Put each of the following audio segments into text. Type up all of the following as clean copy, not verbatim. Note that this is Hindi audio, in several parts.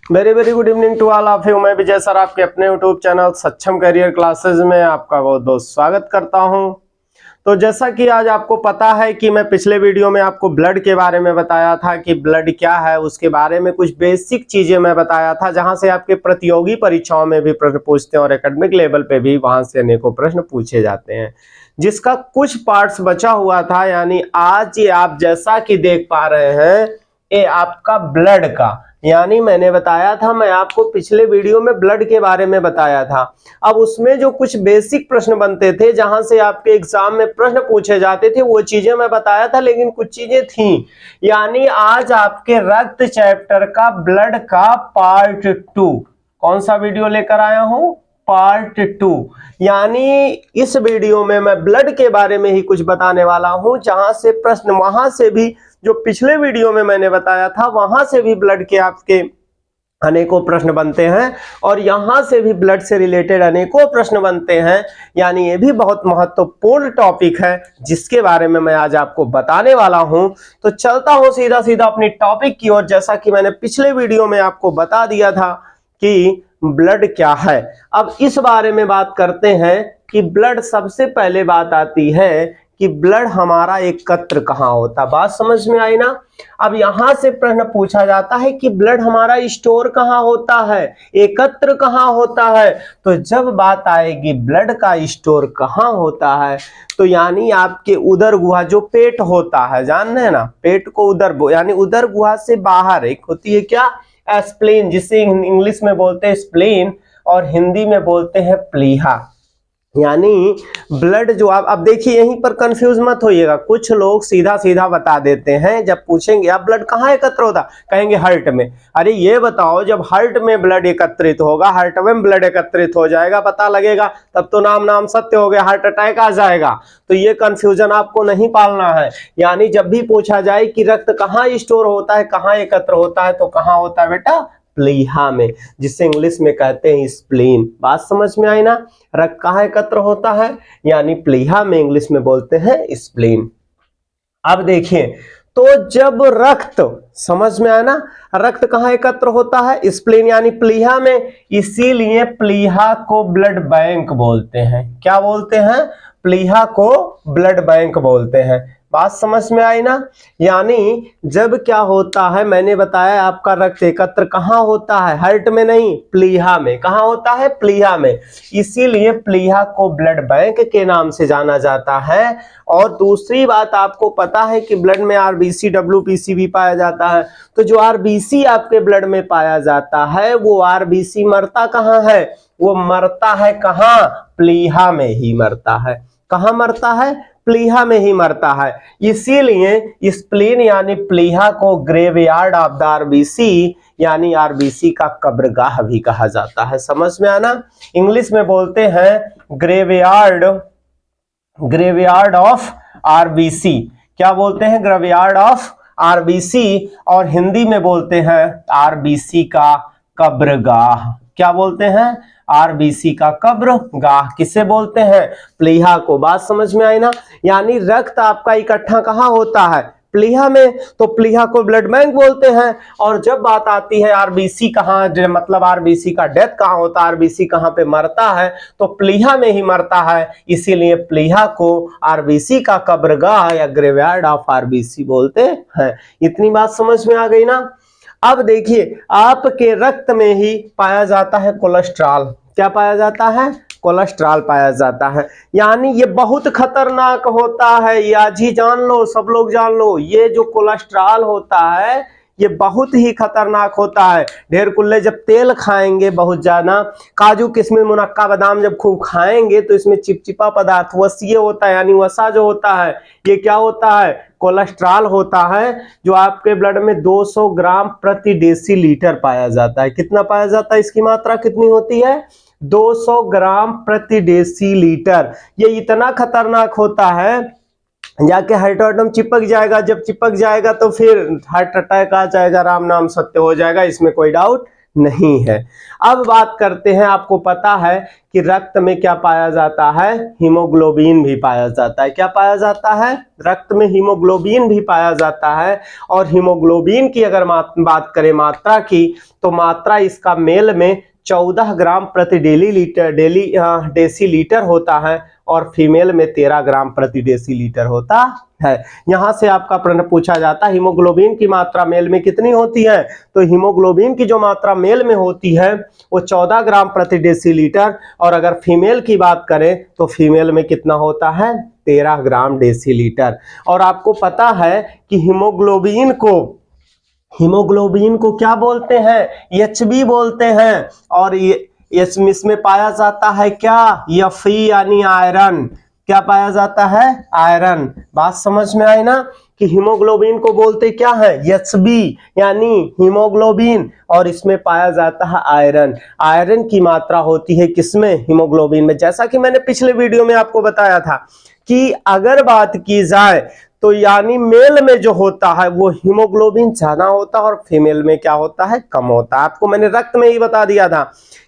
Very very good evening to all of you. मैं विजय सर आपके अपने YouTube channel Saksham career classes में आपका बहुत बहुत स्वागत करता हूं। तो जैसा कि आज आपको पता है कि मैं पिछले वीडियो में आपको ब्लड के बारे में बताया था कि ब्लड क्या है, उसके बारे में कुछ बेसिक चीजें मैं बताया था, जहां से आपके प्रतियोगी परीक्षाओं में भी प्रश्न पूछते हैं और एकेडमिक लेवल पे भी वहां से अनेकों प्रश्न पूछे जाते हैं, जिसका कुछ पार्ट्स बचा हुआ था। यानी आज ये आप जैसा कि देख पा रहे हैं, ये आपका ब्लड का, यानी मैंने बताया था, मैं आपको पिछले वीडियो में ब्लड के बारे में बताया था। अब उसमें जो कुछ बेसिक प्रश्न बनते थे, जहां से आपके एग्जाम में प्रश्न पूछे जाते थे, वो चीजें मैं बताया था, लेकिन कुछ चीजें थी। यानी आज आपके रक्त चैप्टर का ब्लड का पार्ट 2, कौन सा वीडियो लेकर आया हूं? पार्ट 2। यानी इस वीडियो में मैं ब्लड के बारे में ही कुछ बताने वाला हूं, जहां से प्रश्न, वहां से भी जो पिछले वीडियो में मैंने बताया था, वहां से भी ब्लड के आपके अनेकों प्रश्न बनते हैं और यहां से भी ब्लड से रिलेटेड अनेकों प्रश्न बनते हैं। यानी ये भी बहुत महत्वपूर्ण टॉपिक है, जिसके बारे में मैं आज आपको बताने वाला हूं। तो चलता हूं सीधा सीधा अपनी टॉपिक की ओर। जैसा कि मैंने पिछले वीडियो में आपको बता दिया था कि ब्लड क्या है, अब इस बारे में बात करते हैं कि ब्लड, सबसे पहले बात आती है कि ब्लड हमारा एकत्र कहाँ होता। बात समझ में आई ना? अब यहां से प्रश्न पूछा जाता है कि ब्लड हमारा स्टोर कहाँ होता है, एकत्र कहाँ होता है। तो जब बात आएगी ब्लड का स्टोर कहाँ होता है, तो यानी आपके उदर गुहा, जो पेट होता है, जान रहे हैं ना, पेट को उदर, यानी उदर गुहा से बाहर एक होती है क्या? स्प्लीन, जिसे इंग्लिश में बोलते हैं स्प्लीन और हिंदी में बोलते हैं प्लीहा। यानी ब्लड जो आप, अब देखिए यहीं पर कंफ्यूज मत होइएगा। कुछ लोग सीधा सीधा बता देते हैं, जब पूछेंगे आप ब्लड कहाँ एकत्र होता, कहेंगे हार्ट में। अरे ये बताओ, जब हार्ट में ब्लड एकत्रित होगा, हार्ट में ब्लड एकत्रित हो जाएगा, पता लगेगा, तब तो नाम सत्य हो गया, हार्ट अटैक आ जाएगा। तो ये कंफ्यूजन आपको नहीं पालना है। यानी जब भी पूछा जाए कि रक्त कहाँ स्टोर होता है, कहाँ एकत्र होता है, तो कहाँ होता है बेटा? प्लीहा में, जिसे इंग्लिश में कहते हैं स्प्लीन। बात समझ में आई ना? रक्त कहाँ एकत्र होता है, यानी प्लीहा में, इंग्लिश में बोलते हैं स्प्लीन। अब देखिए, तो जब रक्त, समझ में आया ना, रक्त कहाँ एकत्र होता है? स्प्लीन यानी प्लीहा में, इसीलिए प्लीहा को ब्लड बैंक बोलते हैं। क्या बोलते हैं? प्लीहा को ब्लड बैंक बोलते हैं। बात समझ में आई ना? यानी जब क्या होता है, मैंने बताया आपका रक्त एकत्र कहाँ होता है, हार्ट में नहीं, प्लीहा में। कहाँ होता है? प्लीहा में। इसीलिए प्लीहा को ब्लड बैंक के नाम से जाना जाता है। और दूसरी बात आपको पता है कि ब्लड में आरबीसी, डब्ल्यूबीसी भी पाया जाता है। तो जो आरबीसी आपके ब्लड में पाया जाता है, वो आरबीसी मरता कहाँ है? वो मरता है कहाँ? प्लीहा में ही मरता है। कहाँ मरता है? प्लीहा में ही मरता है। इसीलिए स्प्लीन यानी प्लीहा को ग्रेवयार्ड ऑफ द आरबीसी, यानी आरबीसी का कब्रगाह भी कहा जाता है। समझ में आना? इंग्लिश में बोलते हैं ग्रेवयार्ड ऑफ आरबीसी। क्या बोलते हैं? Graveyard of RBC. और हिंदी में बोलते हैं आरबीसी का कब्रगाह। क्या बोलते हैं? आरबीसी का कब्रगाह। किसे बोलते हैं? प्लीहा को। बात समझ में आई ना? यानी रक्त आपका इकट्ठा कहाँ होता है? प्लीहा में। तो प्लीहा को ब्लड बैंक बोलते हैं। और जब बात आती है आरबीसी कहाँ, मतलब आरबीसी का डेथ कहाँ होता है, आरबीसी कहाँ पे मरता है, तो प्लीहा में ही मरता है। इसीलिए प्लीहा को आरबीसी का कब्रगाह या ग्रेवयार्ड ऑफ आरबीसी बोलते हैं। इतनी बात समझ में आ गई ना? अब देखिए, आपके रक्त में ही पाया जाता है कोलेस्ट्रॉल। क्या पाया जाता है? कोलेस्ट्रॉल पाया जाता है। यानी ये बहुत खतरनाक होता है, ये आज ही जान लो, सब लोग जान लो, ये जो कोलेस्ट्रॉल होता है, ये बहुत ही खतरनाक होता है। ढेर कुल्ले जब तेल खाएंगे बहुत ज्यादा, काजू किशमिश मुनक्का बादाम जब खूब खाएंगे, तो इसमें चिपचिपा पदार्थ वसीय होता है, यानी वसा जो होता है, ये क्या होता है? कोलेस्ट्रॉल होता है, जो आपके ब्लड में 200 ग्राम प्रति डेसीलीटर पाया जाता है। कितना पाया जाता है? इसकी मात्रा कितनी होती है? 200 ग्राम प्रति डेसीलीटर। ये इतना खतरनाक होता है, जाके हार्ट एटम चिपक जाएगा, जब चिपक जाएगा तो फिर हार्ट अटैक आ जाएगा, राम नाम सत्य हो जाएगा, इसमें कोई डाउट नहीं है। अब बात करते हैं, आपको पता है कि रक्त में क्या पाया जाता है, हीमोग्लोबिन भी पाया जाता है। क्या पाया जाता है, रक्त में हीमोग्लोबिन भी पाया जाता है। और हीमोग्लोबिन की अगर बात करें मात्रा की, तो मात्रा इसका मेल में 14 ग्राम प्रति डेसीलीटर होता है और फीमेल में 13 ग्राम प्रति डेसीलीटर होता है। यहां से आपका प्रश्न पूछा जाता है हीमोग्लोबिन की मात्रा मेल में कितनी होती है, तो हीमोग्लोबिन की जो मात्रा मेल में होती है वो 14 ग्राम प्रति डेसीलीटर, और अगर फीमेल की बात करें तो फीमेल में कितना होता है, 13 ग्राम डेसीलीटर। और आपको पता है कि हीमोग्लोबिन को क्या बोलते हैं, एचबी बोलते हैं। और ये इसमें पाया जाता है क्या, Fe यानी आयरन। क्या पाया जाता है, आयरन। बात समझ में आई ना कि हीमोग्लोबिन को बोलते क्या है, एचबी यानी हीमोग्लोबिन, और इसमें पाया जाता है आयरन। आयरन की मात्रा होती है किसमें, हीमोग्लोबिन में। जैसा कि मैंने पिछले वीडियो में आपको बताया था कि अगर बात की जाए तो यानी मेल में जो होता है वो हीमोग्लोबिन ज्यादा होता है और फीमेल में क्या होता है, कम होता है। आपको मैंने रक्त में ही बता दिया था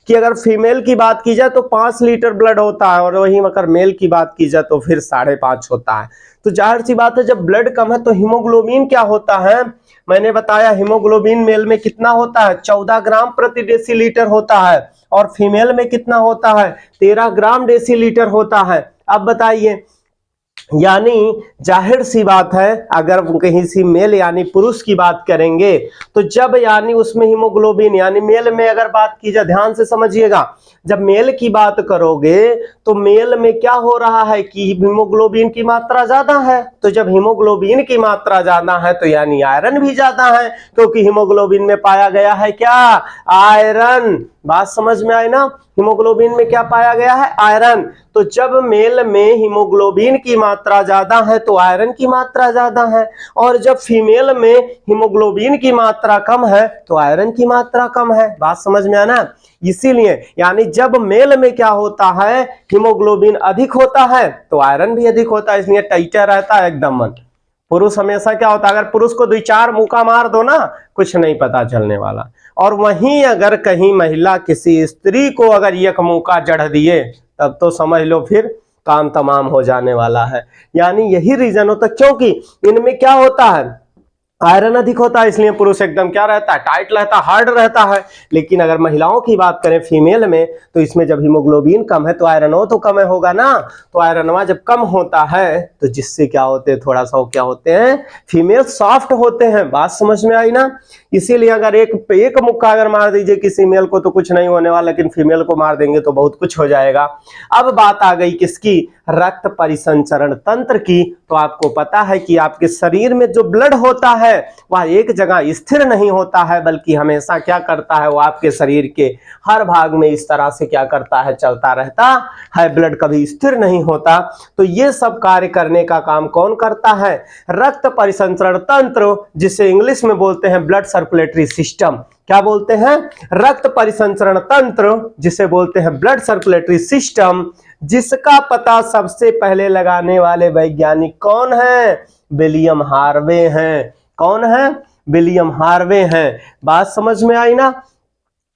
कि अगर फीमेल की बात की जाए तो 5 लीटर ब्लड होता है, और वहीं अगर मेल की बात की जाए तो फिर 5.5 होता है। तो जाहिर सी बात है जब ब्लड कम है तो हीमोग्लोबिन क्या होता है, मैंने बताया हीमोग्लोबिन मेल में कितना होता है, 14 ग्राम प्रति डेसीलीटर होता है, और फीमेल में कितना होता है, 13 ग्राम डेसीलीटर होता है। अब बताइए, यानी जाहिर सी बात है अगर कहीं सी मेल यानी पुरुष की बात करेंगे तो जब यानी उसमें हीमोग्लोबिन यानी मेल में अगर बात की जाए, ध्यान से समझिएगा, जब मेल की बात करोगे तो मेल में क्या हो रहा है कि हीमोग्लोबिन की मात्रा ज्यादा है। तो जब हीमोग्लोबिन की मात्रा ज्यादा है तो यानी आयरन भी ज्यादा है, क्योंकि हीमोग्लोबिन में पाया गया है क्या, आयरन। बात समझ में आई ना, हीमोग्लोबिन में क्या पाया गया है, आयरन। तो जब मेल में हीमोग्लोबिन की मात्रा ज्यादा है तो आयरन की मात्रा ज्यादा है, और जब फीमेल में हीमोग्लोबिन की मात्रा कम है तो आयरन की मात्रा कम है। बात समझ में आना, इसीलिए यानी जब मेल में क्या होता है, हीमोग्लोबिन अधिक होता है तो आयरन भी अधिक होता है, इसलिए टाइटर रहता है एकदम मन। पुरुष हमेशा क्या होता है, अगर पुरुष को 2-4 मुक्का मार दो ना, कुछ नहीं पता चलने वाला। और वहीं अगर कहीं महिला किसी स्त्री को अगर एक मुक्का जड़ दिए तब तो समझ लो फिर काम तमाम हो जाने वाला है। यानी यही रीजन होता, क्योंकि इनमें क्या होता है, आयरन अधिक होता है, इसलिए पुरुष एकदम क्या रहता है, टाइट रहता है, हार्ड रहता है। लेकिन अगर महिलाओं की बात करें फीमेल में, तो इसमें जब हीमोग्लोबिन कम है तो आयरनवा तो कम होगा ना, तो आयरनवा जब कम होता है तो जिससे क्या होते हैं, थोड़ा सा क्या होते हैं, फीमेल सॉफ्ट होते हैं। बात समझ में आई ना, इसीलिए अगर एक मुक्का अगर मार दीजिए किसी मेल को तो कुछ नहीं होने वाला, लेकिन फीमेल को मार देंगे तो बहुत कुछ हो जाएगा। अब बात आ गई किसकी, रक्त परिसंचरण तंत्र की। तो आपको पता है कि आपके शरीर में जो ब्लड होता है वह एक जगह स्थिर नहीं होता है, बल्कि हमेशा क्या करता है, वो आपके शरीर के हर भाग में इस तरह से क्या करता है, चलता रहता है। ब्लड कभी स्थिर नहीं होता। तो ये सब कार्य करने का काम कौन करता है, रक्त परिसंचरण तंत्र, जिसे इंग्लिश में बोलते हैं ब्लड सर्कुलेटरी सिस्टम। क्या बोलते हैं, रक्त परिसंचरण तंत्र, जिसे बोलते हैं ब्लड सर्कुलेटरी सिस्टम, जिसका पता सबसे पहले लगाने वाले वैज्ञानिक कौन है, विलियम हार्वे हैं। कौन है, विलियम हार्वे हैं। बात समझ में आई ना।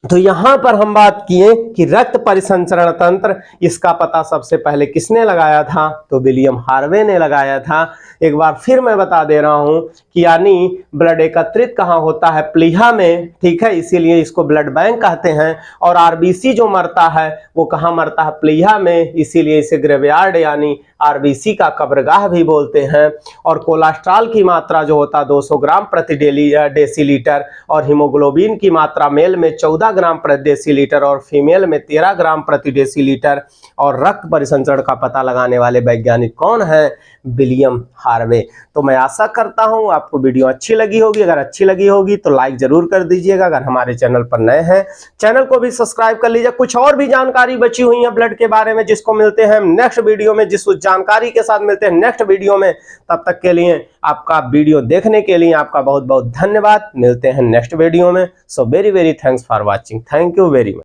तो यहां पर हम बात किए कि रक्त परिसंचरण तंत्र, इसका पता सबसे पहले किसने लगाया था, तो विलियम हार्वे ने लगाया था। एक बार फिर मैं बता दे रहा हूं कि यानी ब्लड एकत्रित कहां होता है, प्लीहा में, ठीक है, इसीलिए इसको ब्लड बैंक कहते हैं। और आरबीसी जो मरता है वो कहां मरता है, प्लीहा में, इसीलिए इसे ग्रेवयार्ड यानी आरबीसी का कब्रगाह भी बोलते हैं। और कोलेस्ट्रॉल की मात्रा जो होता है 200 ग्राम प्रति डेसीलीटर, और हीमोग्लोबिन की मात्रा मेल में 14 ग्राम प्रति डेसीलीटर और फीमेल में 13 ग्राम प्रति डेसीलीटर। और रक्त परिसंचरण का पता लगाने वाले वैज्ञानिक कौन है, विलियम हार्वे। तो मैं आशा करता हूं आपको वीडियो अच्छी लगी होगी। अगर अच्छी लगी होगी तो लाइक जरूर कर दीजिएगा। अगर हमारे चैनल पर नए हैं, चैनल को भी सब्सक्राइब कर लीजिए। कुछ और भी जानकारी बची हुई है ब्लड के बारे में, जिसको मिलते हैं नेक्स्ट वीडियो में, जिस जानकारी के साथ मिलते हैं नेक्स्ट वीडियो में। तब तक के लिए आपका वीडियो देखने के लिए आपका बहुत बहुत धन्यवाद। मिलते हैं नेक्स्ट वीडियो में। So very very thanks for watching. Thank you very much.